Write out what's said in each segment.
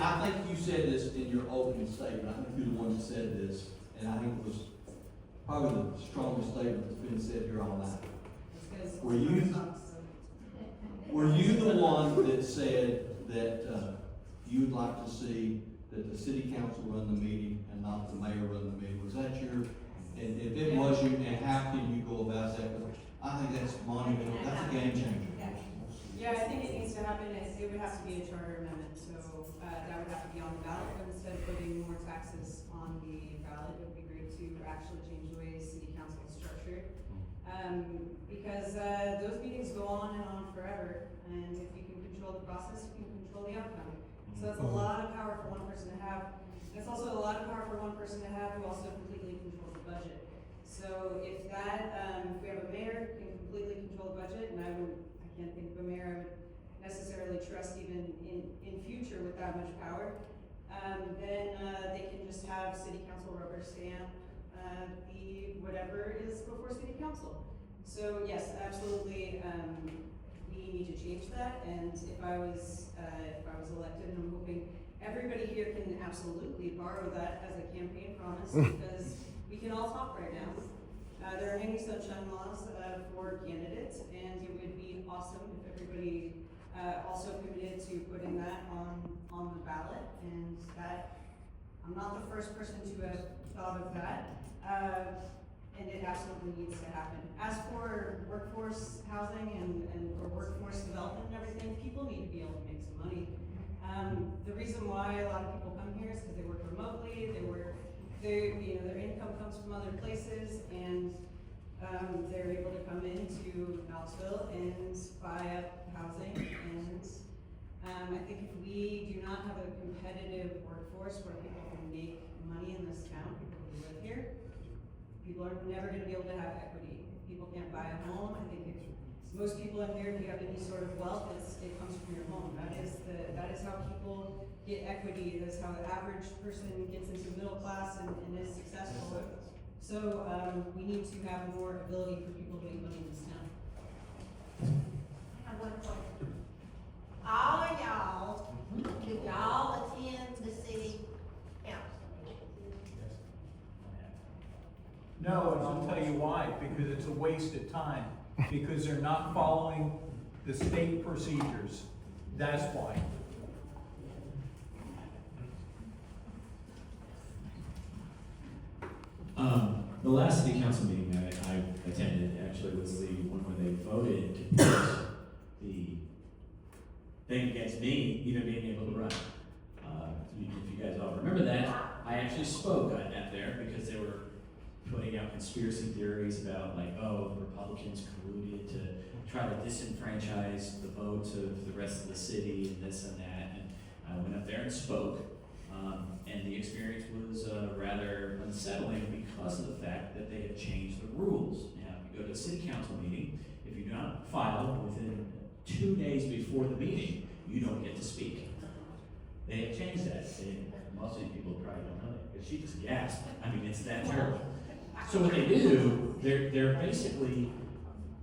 I think you said this in your opening statement, I think you're the one that said this, and I think it was probably the strongest statement that's been said here all night. Were you the one that said that, you'd like to see that the city council run the meeting and not the mayor run the meeting? Was that your, and if it was you, and how can you go about that? I think that's monumental, that's a game changer. Yeah, I think it needs to happen, it would have to be a charter amendment, so, that would have to be on the ballot, but instead of putting more taxes on the ballot, it would be great to actually change the way city council is structured. Because, those meetings go on and on forever, and if you can control the process, you can control the outcome. So that's a lot of power for one person to have. It's also a lot of power for one person to have who also completely controls the budget. So if that, if we have a mayor who can completely control the budget, and I can't think of a mayor I would necessarily trust even in future with that much power, then they can just have city council rubber stamp the whatever is before city council. So yes, absolutely, we need to change that, and if I was elected, and I'm hoping everybody here can absolutely borrow that as a campaign promise, because we can all talk right now. There are many sunshine laws for candidates, and it would be awesome if everybody also committed to putting that on the ballot, and that, I'm not the first person to have thought of that, and it absolutely needs to happen. As for workforce housing and or workforce development and everything, people need to be able to make some money. The reason why a lot of people come here is because they work remotely, their income comes from other places, and they're able to come into Knoxville and buy up housing. And I think if we do not have a competitive workforce where people can make money in this town, people who live here, people are never going to be able to have equity. If people can't buy a home, I think most people in here, if you have any sort of wealth, it comes from your home. That is how people get equity. That's how the average person gets into middle class and is successful. So we need to have more ability for people to make money in this town. I have one question. All of y'all, do y'all attend the city council? No, and I'll tell you why, because it's a waste of time, because they're not following the state procedures. That's why. The last city council meeting I attended actually was the one where they voted to put the thing against me even being able to run. If you guys all remember that, I actually spoke at there because they were putting out conspiracy theories about like, oh, the Republicans colluded to try to disenfranchise the votes of the rest of the city and this and that. And I went up there and spoke. And the experience was rather unsettling because of the fact that they had changed the rules. Now, if you go to a city council meeting, if you do not file within 2 days before the meeting, you don't get to speak. They have changed that. Most of you people probably don't know that, because she just gasped. I mean, it's that terrible. So what they do, they're basically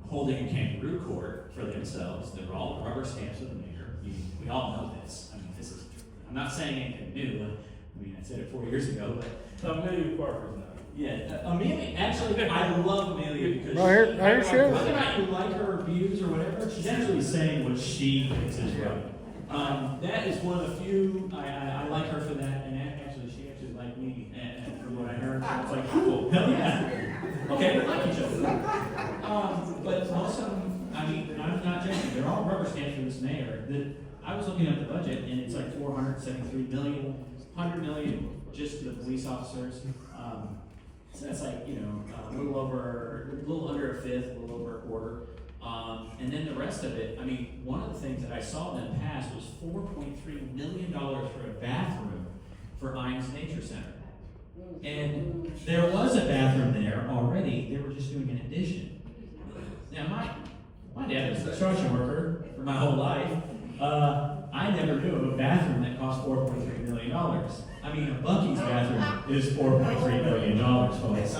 holding a kangaroo court for themselves. They're all rubber stamps of the mayor. We all know this. I mean, this is, I'm not saying anything new. I mean, I said it 4 years ago, but Amelia Parker's not. yeah, Amelia, actually, I love Amelia because Right here she is. whether or not you like her views or whatever, she's actually saying what she thinks is right. That is one of the few, I like her for that, and actually, she actually liked me, and from what I heard, I was like, cool, hell yeah. Okay, we like each other. But most of them, I mean, I'm not joking, they're all rubber stamps for this mayor. I was looking at the budget, and it's like 473 million, 100 million just to the police officers. So that's like, a little under a fifth, a little over a quarter. And then the rest of it, I mean, one of the things that I saw them pass was $4.3 million for a bathroom for Ines Nature Center. And there was a bathroom there already, they were just doing an addition. Now my dad was a construction worker for my whole life. I never knew of a bathroom that cost $4.3 million. I mean, a Buc-ee's bathroom is $4.3 million, folks.